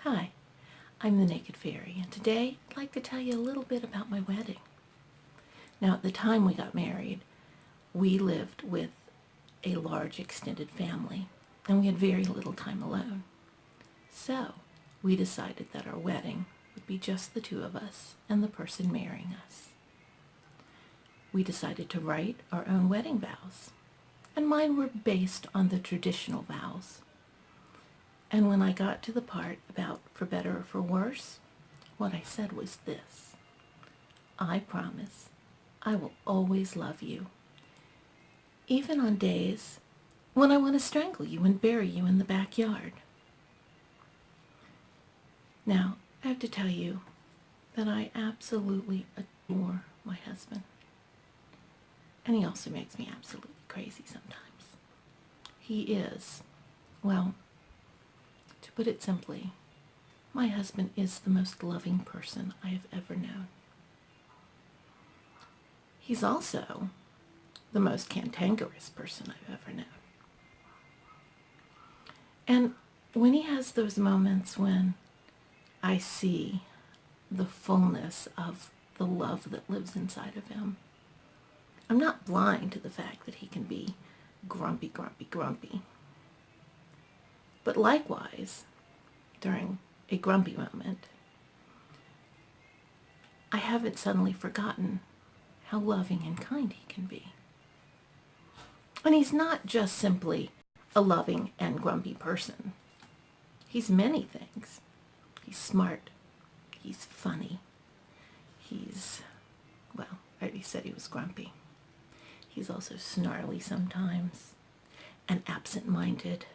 Hi, I'm the Naked Fairy, and today I'd like to tell you a little bit about my wedding. Now, at the time we got married, we lived with a large extended family, and we had very little time alone. So, we decided that our wedding would be just the two of us and the person marrying us. We decided to write our own wedding vows, and mine were based on the traditional vows. And when I got to the part about for better or for worse, what I said was this: I promise I will always love you, even on days when I want to strangle you and bury you in the backyard. Now, I have to tell you that I absolutely adore my husband. And he also makes me absolutely crazy sometimes. He is, well, to put it simply, my husband is the most loving person I have ever known. He's also the most cantankerous person I've ever known. And when he has those moments when I see the fullness of the love that lives inside of him, I'm not blind to the fact that he can be grumpy, grumpy, grumpy. But likewise, during a grumpy moment, I haven't suddenly forgotten how loving and kind he can be. And he's not just simply a loving and grumpy person. He's many things. He's smart. He's funny. Well, I already said he was grumpy. He's also snarly sometimes and absent-minded.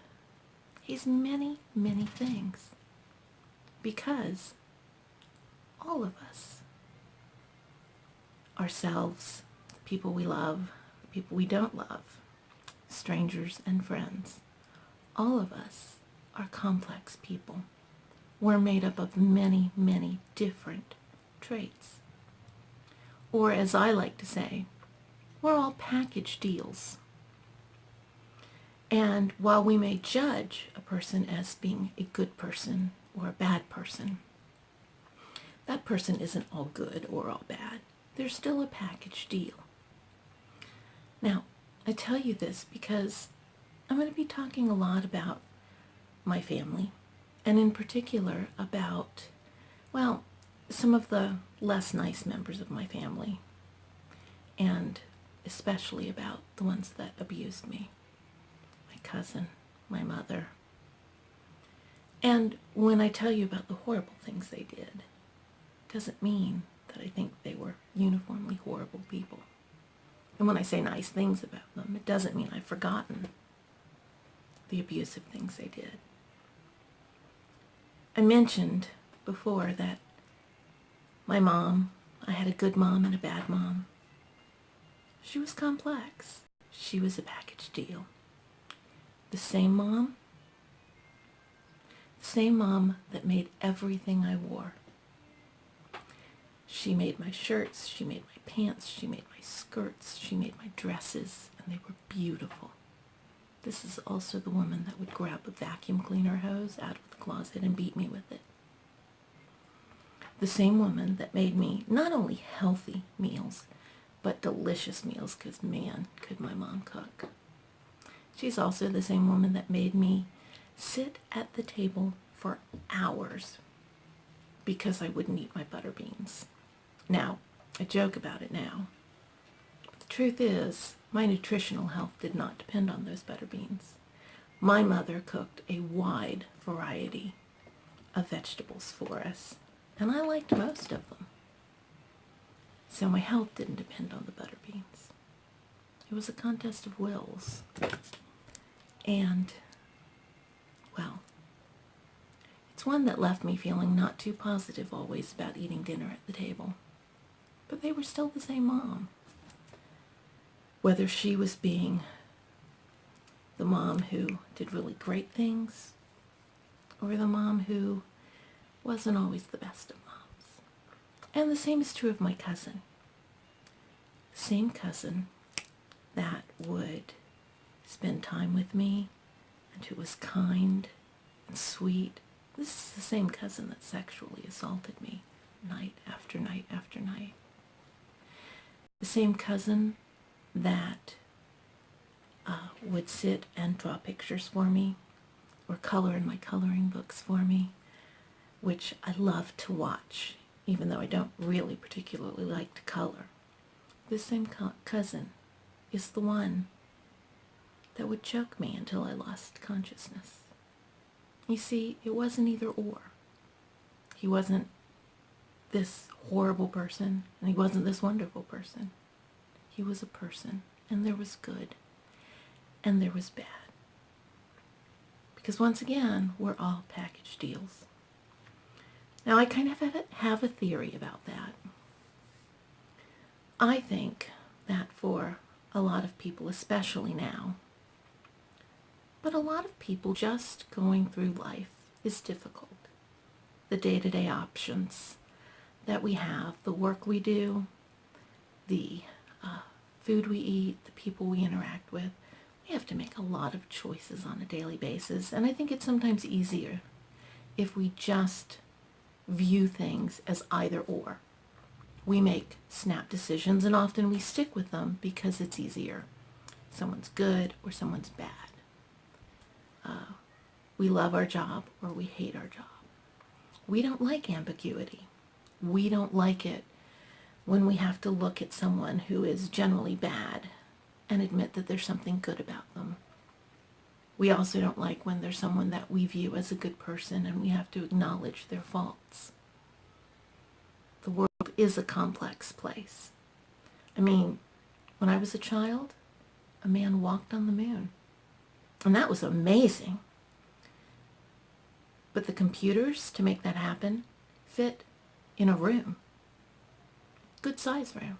He's many, many things. Because all of us, ourselves, people we love, people we don't love, strangers and friends, all of us are complex people. We're made up of many, many different traits. Or as I like to say, we're all package deals. And while we may judge a person as being a good person or a bad person, that person isn't all good or all bad. They're still a package deal. Now, I tell you this because I'm going to be talking a lot about my family, and in particular about, well, some of the less nice members of my family, and especially about the ones that abused me. My cousin, my mother. And when I tell you about the horrible things they did, it doesn't mean that I think they were uniformly horrible people. And when I say nice things about them, it doesn't mean I've forgotten the abusive things they did. I mentioned before that my mom, I had a good mom and a bad mom. She was complex. She was a package deal. The same mom that made everything I wore. She made my shirts, she made my pants, she made my skirts, she made my dresses, and they were beautiful. This is also the woman that would grab a vacuum cleaner hose out of the closet and beat me with it. The same woman that made me not only healthy meals, but delicious meals, because man, could my mom cook. She's also the same woman that made me sit at the table for hours because I wouldn't eat my butter beans. Now, I joke about it now, but the truth is, my nutritional health did not depend on those butter beans. My mother cooked a wide variety of vegetables for us, and I liked most of them. So my health didn't depend on the butter beans. It was a contest of wills. And, well, it's one that left me feeling not too positive always about eating dinner at the table. But they were still the same mom. Whether she was being the mom who did really great things, or the mom who wasn't always the best of moms. And the same is true of my cousin. The same cousin that would spend time with me, and who was kind and sweet This is the same cousin that sexually assaulted me night after night after night. The same cousin that would sit and draw pictures for me or color in my coloring books for me, which I love to watch, even though I don't really particularly like to color. This same cousin is the one that would choke me until I lost consciousness. You see, it wasn't either or. He wasn't this horrible person, and he wasn't this wonderful person. He was a person, and there was good, and there was bad. Because once again, we're all package deals. Now, I kind of have a theory about that. I think that for a lot of people, especially now, but a lot of people just going through life is difficult. The day-to-day options that we have, the work we do, the food we eat, the people we interact with, we have to make a lot of choices on a daily basis. And I think it's sometimes easier if we just view things as either or. We make snap decisions, and often we stick with them because it's easier. Someone's good or someone's bad. We love our job or we hate our job. We don't like ambiguity. We don't like it when we have to look at someone who is generally bad and admit that there's something good about them. We also don't like when there's someone that we view as a good person and we have to acknowledge their faults. The world is a complex place. I mean, when I was a child, a man walked on the moon. And that was amazing. But the computers to make that happen fit in a room. Good size room.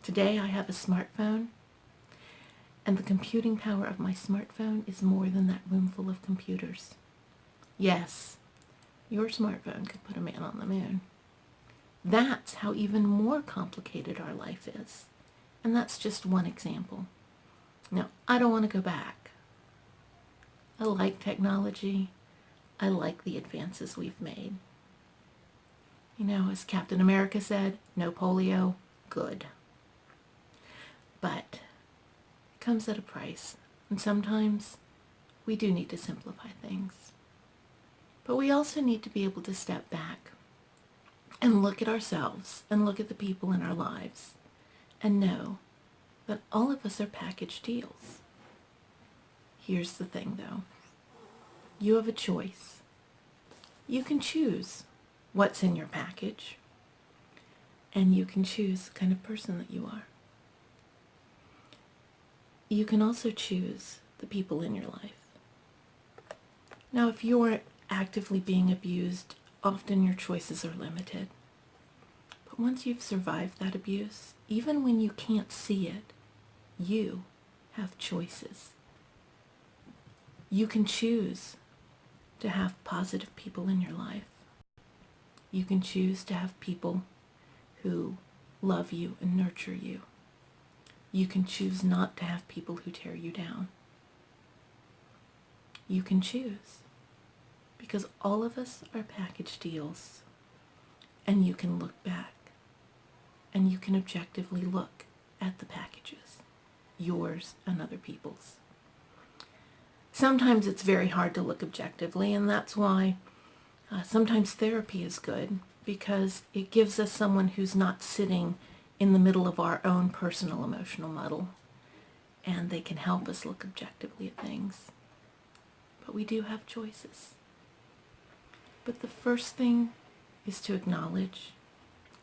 Today I have a smartphone, and the computing power of my smartphone is more than that room full of computers. Yes, your smartphone could put a man on the moon. That's how even more complicated our life is. And that's just one example. Now, I don't want to go back. I like technology. I like the advances we've made. You know, as Captain America said, no polio, good. But it comes at a price. And sometimes we do need to simplify things. But we also need to be able to step back and look at ourselves and look at the people in our lives and know that all of us are package deals. Here's the thing, though. You have a choice. You can choose what's in your package, and you can choose the kind of person that you are. You can also choose the people in your life. Now, if you're actively being abused, often your choices are limited. But once you've survived that abuse, even when you can't see it, you have choices. You can choose to have positive people in your life. You can choose to have people who love you and nurture you. You can choose not to have people who tear you down. You can choose, because all of us are package deals, and you can look back and you can objectively look at the packages, yours and other people's. Sometimes it's very hard to look objectively, and that's why sometimes therapy is good, because it gives us someone who's not sitting in the middle of our own personal emotional muddle, and they can help us look objectively at things. But we do have choices. But the first thing is to acknowledge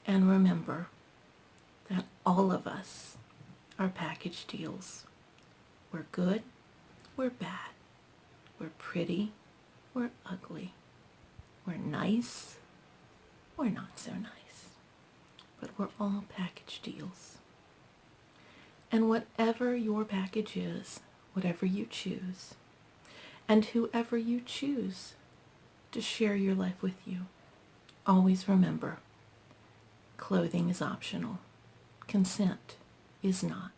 and remember that all of us are package deals. We're good, we're bad. We're pretty, we're ugly. We're nice, we're not so nice. But we're all package deals. And whatever your package is, whatever you choose, and whoever you choose to share your life with you, always remember, clothing is optional. Consent is not.